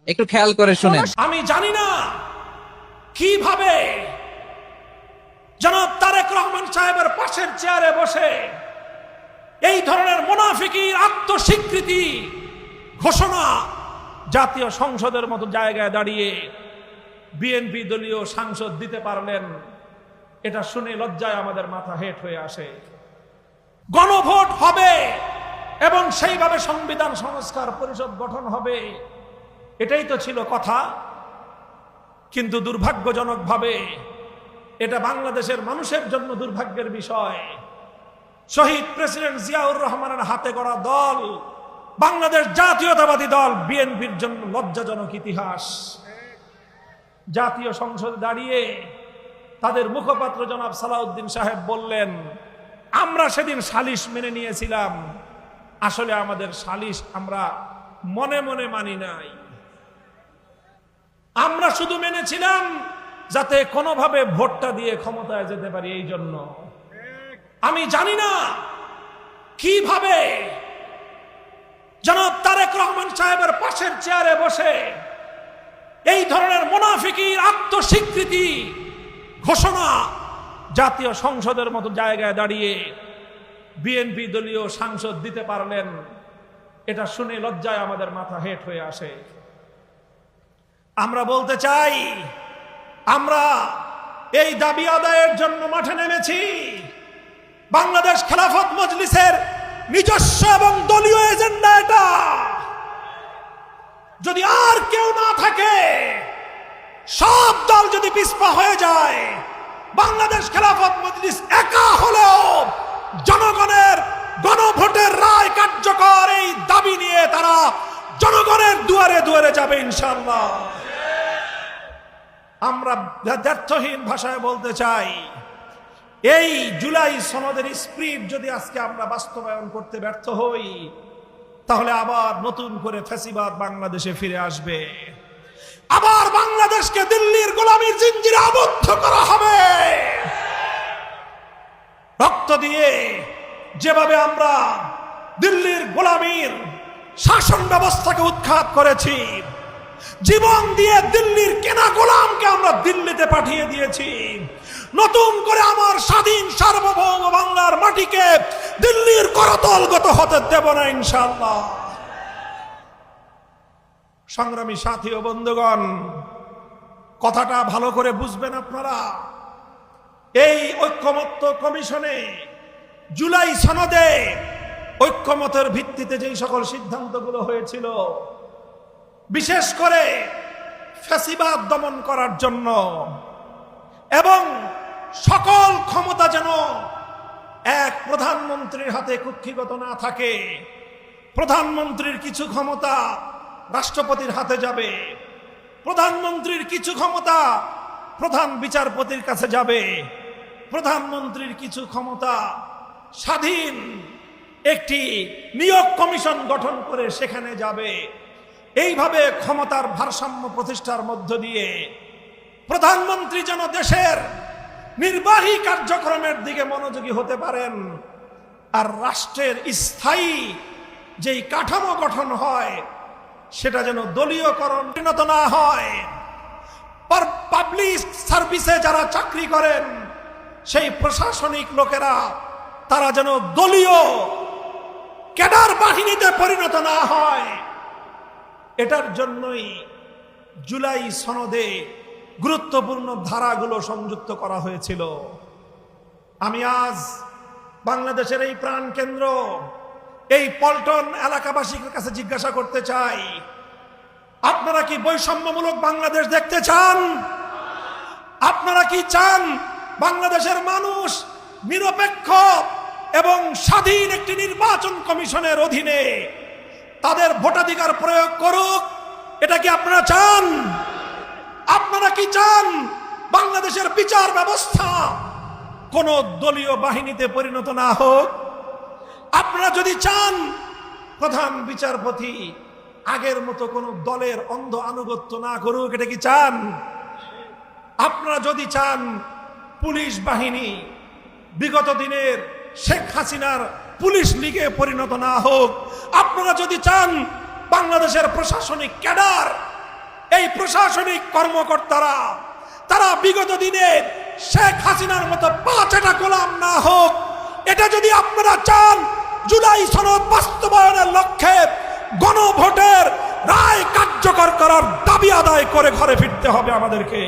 একটু খেয়াল করে শুনেন। আমি জানি না কিভাবে জনাব তারেক রহমান সাহেবের পাশের চেয়ারে বসে এই ধরনের মুনাফিকির আত্মস্বীকৃতি ঘোষণা জাতীয় সংসদের মতো জায়গায় দাঁড়িয়ে বিএনপি দলীয় সাংসদ দিতে পারলেন। এটা শুনে লজ্জায় আমাদের মাথা হেট হয়ে আসে। গণভোট হবে এবং সেইভাবে সংবিধান সংস্কার পরিষদ গঠন হবে, এটাই তো ছিল কথা। কিন্তু দুর্ভাগ্যজনকভাবে এটা বাংলাদেশের মানুষের জন্য দুর্ভাগ্যের বিষয়। শহীদ প্রেসিডেন্ট জিয়াউর রহমানের হাতে গড়া দল বাংলাদেশ জাতীয়তাবাদী দল বিএনপির জন্য লজ্জাজনক ইতিহাস। জাতীয় সংসদে দাঁড়িয়ে তাদের মুখপাত্র জনাব সালাউদ্দিন সাহেব বললেন, আমরা সেদিন সালিশ মেনে নিয়েছিলাম, আসলে আমাদের সালিশ আমরা মনে মনে মানি নাই, আমরা শুধু মেনেছিলাম যাতে কোনোভাবে ভোটটা দিয়ে ক্ষমতায় যেতে পারি। এই জন্য আমি জানি না কিভাবে জনাব তারেক রহমান সাহেবের পাশের চেয়ারে বসে এই ধরনের মুনাফিকির আত্মস্বীকৃতি ঘোষণা জাতীয় সংসদের মতো জায়গায় দাঁড়িয়ে বিএনপি দলীয় সাংসদ দিতে পারলেন। এটা শুনে লজ্জায় আমাদের মাথা হেট হয়ে আসে। আমরা বলতে চাই, আমরা এই দাবি আদায়ের জন্য মাঠে নেমেছি। বাংলাদেশ খেলাফত মজলিসের নিজস্ব এবং দলীয় এজেন্ডা এটা। যদি আর কেউ না থাকে, সব দল যদি পিছপা হয়ে যায়, বাংলাদেশ খেলাফত মজলিস একা হলেও জনগণের গণভোটের রায় কার্যকর এই দাবি নিয়ে তারা জনগণের দুয়ারে দুয়ারে যাবে ইনশাআল্লাহ। আমরা ব্যর্থহীন ভাষায় বলতে চাই, এই জুলাই সনদের স্পিরিট যদি আজকে আমরা বাস্তবায়ন করতে ব্যর্থ হই, তাহলে আবার নতুন করে ফ্যাসিবাদ বাংলাদেশে ফিরে আসবে। আবার বাংলাদেশকে দিল্লির গোলামীর জিঞ্জিরে আবদ্ধ করা হবে। রক্ত দিয়ে যেভাবে আমরা দিল্লির গোলামীর শাসন ব্যবস্থাকে উৎখাত করেছি, জীবন দিয়ে দিল্লির কেনা গোলামকে আমরা দিল্লিতে পাঠিয়ে দিয়েছি, নতুন করে আমার স্বাধীন সার্বভৌম বাংলার মাটিকে দিল্লির করতলগত হতে দেব না ইনশাআল্লাহ। সংগ্রামী সাথী ও বন্ধুগণ, কথাটা ভালো করে বুঝবেন আপনারা। এই ঐক্যমত্য কমিশনে জুলাই সনদে ঐক্যমতের ভিত্তিতে যেই সকল সিদ্ধান্তগুলো হয়েছিল, বিশেষ করে ফ্যাসিবাদ দমন করার জন্য এবং সকল ক্ষমতা যেন এক প্রধানমন্ত্রীর হাতে কুক্ষিগত না থাকে, প্রধানমন্ত্রীর কিছু ক্ষমতা রাষ্ট্রপতির হাতে যাবে, প্রধানমন্ত্রীর কিছু ক্ষমতা প্রধান বিচারপতির কাছে যাবে, প্রধানমন্ত্রীর কিছু ক্ষমতা স্বাধীন একটি নিয়োগ কমিশন গঠন করে সেখানে যাবে। এইভাবে ক্ষমতার ভারসাম্য প্রতিষ্ঠার মধ্য দিয়ে প্রধানমন্ত্রী যেন দেশের নির্বাহী কার্যক্রমের দিকে মনোযোগী হতে পারেন, আর রাষ্ট্রের স্থায়ী যেই কাঠামো গঠন হয় সেটা যেন দলীয়করণ পরিণত না হয়। পাবলিক সার্ভিসে যারা চাকরি করেন সেই প্রশাসনিক লোকেরা তারা যেন দলীয় ক্যাডার বাহিনীতে পরিণত না হয়। এটার জন্যই জুলাই সনদে গুরুত্বপূর্ণ ধারাগুলো সংযুক্ত করা হয়েছিল। আমি আজ বাংলাদেশের এই প্রাণকেন্দ্র এই পল্টন এলাকাবাসীর কাছে জিজ্ঞাসা করতে চাই, আপনারা কি বৈষম্যমূলক বাংলাদেশ দেখতে চান? আপনারা কি চান বাংলাদেশের মানুষ নিরপেক্ষ এবং স্বাধীন একটি নির্বাচন কমিশনের অধীনে তাদের ভোটাধিকার প্রয়োগ করুক? এটা কি আপনারা চান? আপনারা কি চান বাংলাদেশের বিচার ব্যবস্থা কোন দলীয় বাহিনীতে পরিণত না হোক? আপনারা যদি চান প্রধান বিচারপতি আগের মতো কোন দলের অন্ধ আনুগত্য না করুক, এটা কি চান? আপনারা যদি চান পুলিশ বাহিনী বিগত দিনের শেখ হাসিনার পুলিশ লীগে পরিণত না হোক, আপনারা যদি চান বাংলাদেশের প্রশাসনিক ক্যাডার প্রশাসনিক কর্মকর্তারা তারা বিগত দিনে শেখ হাসিনার মতো পাঁচটা গোলাম না হোক। এটা যদি আপনারা চান, জুলাই সনদ বাস্তবায়নের লক্ষ্যে গণভোটের রায় কার্যকর করার দাবি আদায় করে ঘরে ফিরতে হবে আমাদেরকে।